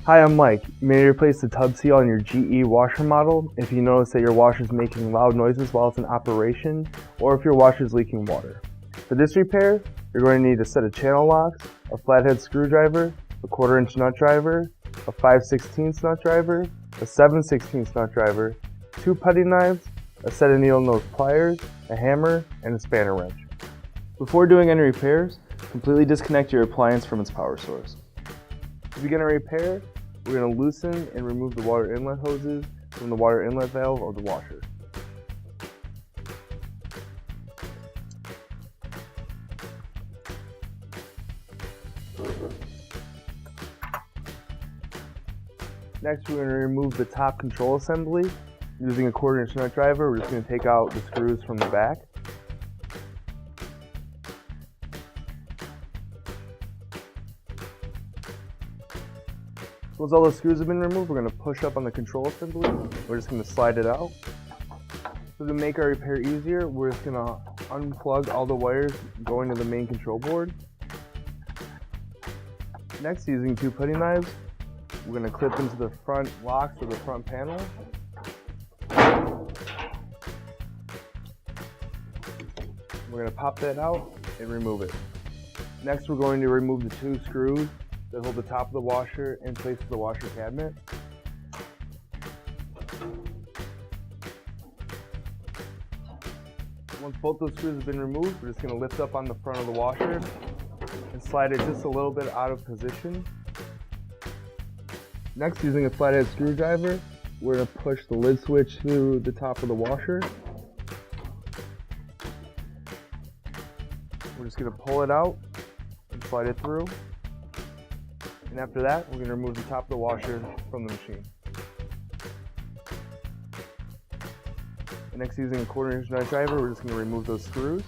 Hi, I'm Mike. You may replace the tub seal on your GE washer model if you notice that your washer is making loud noises while it's in operation, or if your washer is leaking water. For this repair, you're going to need a set of channel locks, a flathead screwdriver, a 1/4-inch nut driver, a 5/16 nut driver, a 7/16 nut driver, 2 putty knives, a set of Needlenose pliers, a hammer, and a spanner wrench. Before doing any repairs, completely disconnect your appliance from its power source. To begin a repair, we're going to loosen and remove the water inlet hoses from the water inlet valve of the washer. Next, we're going to remove the top control assembly. Using a 1/4-inch nut driver, we're just going to take out the screws from the back. Once all the screws have been removed, we're going to push up on the control assembly. We're just going to slide it out. So to make our repair easier, we're just going to unplug all the wires going to the main control board. Next, using 2 putty knives, we're going to clip into the front locks of the front panel. We're going to pop that out and remove it. Next, we're going to remove the 2 screws that hold the top of the washer in place of the washer cabinet. Once both those screws have been removed, we're just going to lift up on the front of the washer and slide it just a little bit out of position. Next, using a flathead screwdriver, we're going to push the lid switch through the top of the washer. We're just going to pull it out and slide it through. And after that, we're going to remove the top of the washer from the machine. And next, using a 1/4-inch nut driver, we're just going to remove those screws.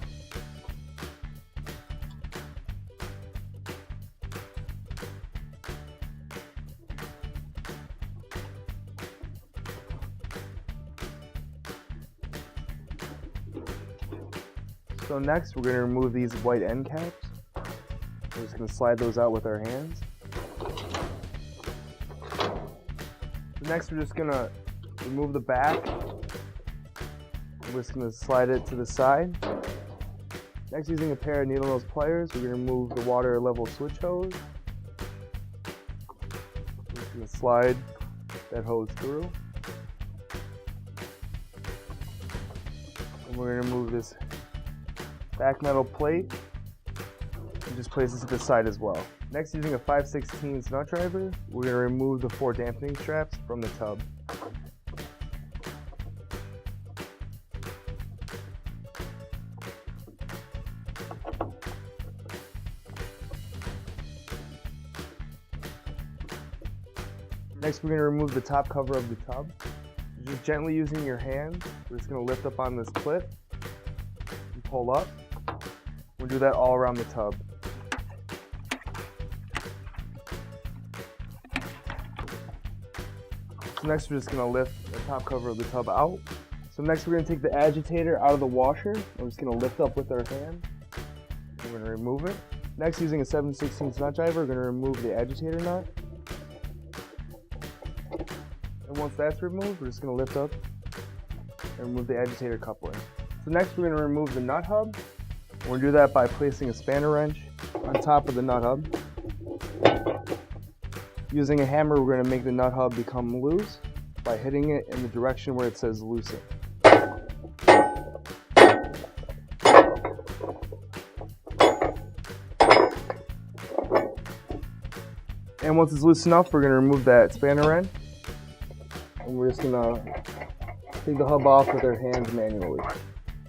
So next, we're going to remove these white end caps. We're just going to slide those out with our hands. Next, we're just going to remove the back. We're just going to slide it to the side. Next, using a pair of Needlenose pliers, we're going to remove the water level switch hose. We're just going to slide that hose through. And we're going to remove this back metal plate and just place it to the side as well. Next, using a 5/16 nut driver, we're going to remove the 4 dampening straps from the tub. Next, we're going to remove the top cover of the tub. Just gently using your hand, we're just going to lift up on this clip and pull up. We'll do that all around the tub. So next, we're just going to lift the top cover of the tub out. So next, we're going to take the agitator out of the washer. We're just going to lift up with our hand. We're going to remove it. Next, using a 7/16 nut driver, we're going to remove the agitator nut. And once that's removed, we're just going to lift up and remove the agitator coupling. So next, we're going to remove the nut hub. We're going to do that by placing a spanner wrench on top of the nut hub. Using a hammer, we're going to make the nut hub become loose by hitting it in the direction where it says loosen. And once it's loose enough, we're going to remove that spanner wrench. And we're just going to take the hub off with our hands manually.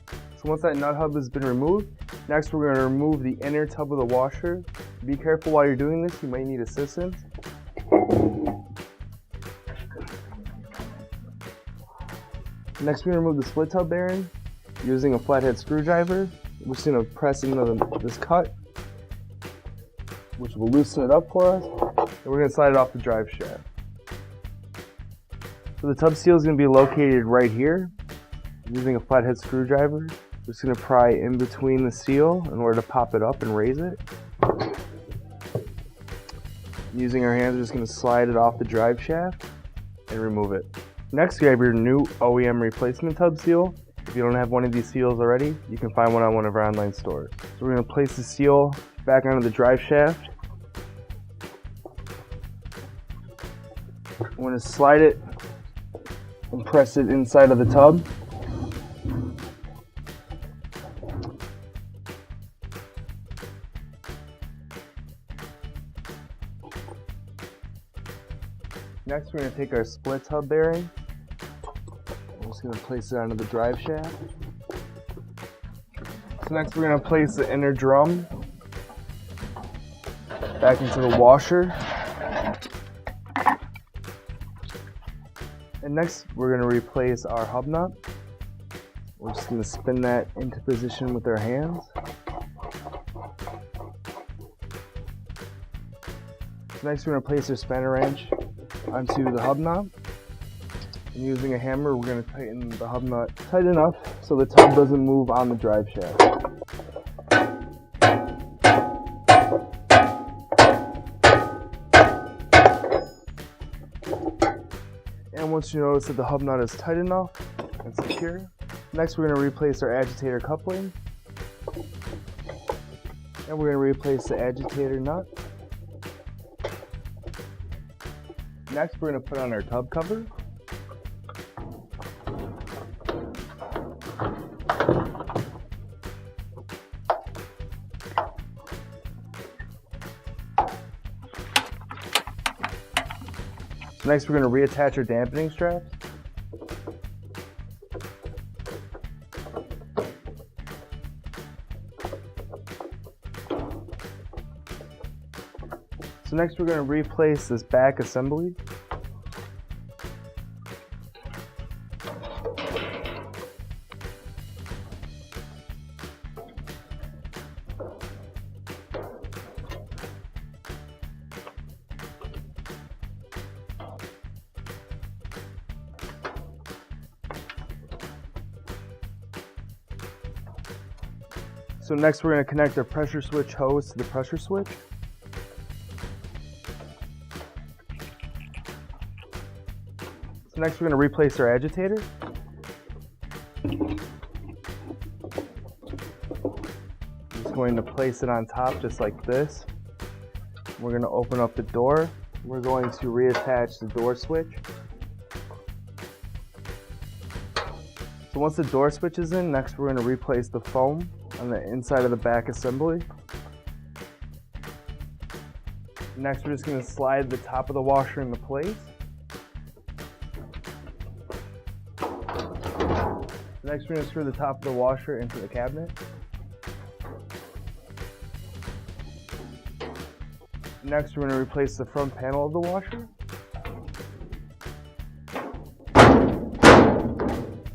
So once that nut hub has been removed, next we're going to remove the inner tub of the washer. Be careful while you're doing this, you might need assistance. Next, we're going to remove the split tub bearing using a flathead screwdriver. We're just going to press into this cut, which will loosen it up for us, and we're going to slide it off the drive shaft. So the tub seal is going to be located right here. Using a flathead screwdriver, we're just going to pry in between the seal in order to pop it up and raise it. Using our hands, we're just going to slide it off the drive shaft and remove it. Next, grab your new OEM replacement tub seal. If you don't have one of these seals already, you can find one on one of our online stores. So we're going to place the seal back onto the drive shaft. I'm going to slide it and press it inside of the tub. Next, we're going to take our split tub bearing. I'm just going to place it onto the drive shaft. So next, we're going to place the inner drum back into the washer. And next, we're going to replace our hub nut. We're just going to spin that into position with our hands. So next, we're going to place our spanner wrench onto the hub nut. And using a hammer, we're going to tighten the hub nut tight enough so the tub doesn't move on the drive shaft. And once you notice that the hub nut is tight enough and secure, next we're going to replace our agitator coupling. And we're going to replace the agitator nut. Next we're going to put on our tub cover. Next, we're going to reattach our dampening straps. So next, we're going to replace this back assembly. So next we're going to connect our pressure switch hose to the pressure switch. So next we're going to replace our agitator. Just going to place it on top just like this. We're going to open up the door. We're going to reattach the door switch. So once the door switch is in, next we're going to replace the foam on the inside of the back assembly. Next we're just going to slide the top of the washer into place. Next we're going to screw the top of the washer into the cabinet. Next we're going to replace the front panel of the washer.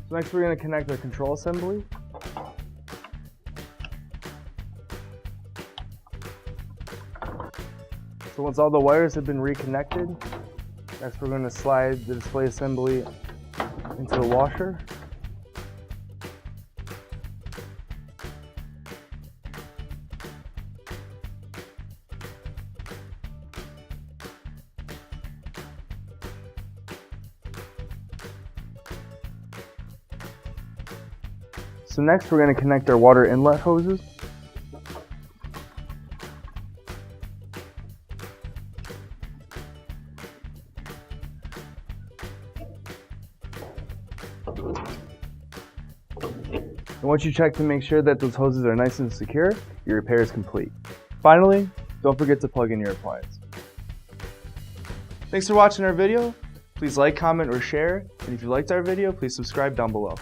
So next we're going to connect the control assembly. So once all the wires have been reconnected, next we're going to slide the display assembly into the washer. So next we're going to connect our water inlet hoses. And once you check to make sure that those hoses are nice and secure, your repair is complete. Finally, don't forget to plug in your appliance. Thanks for watching our video. Please like, comment, or share. And if you liked our video, please subscribe down below.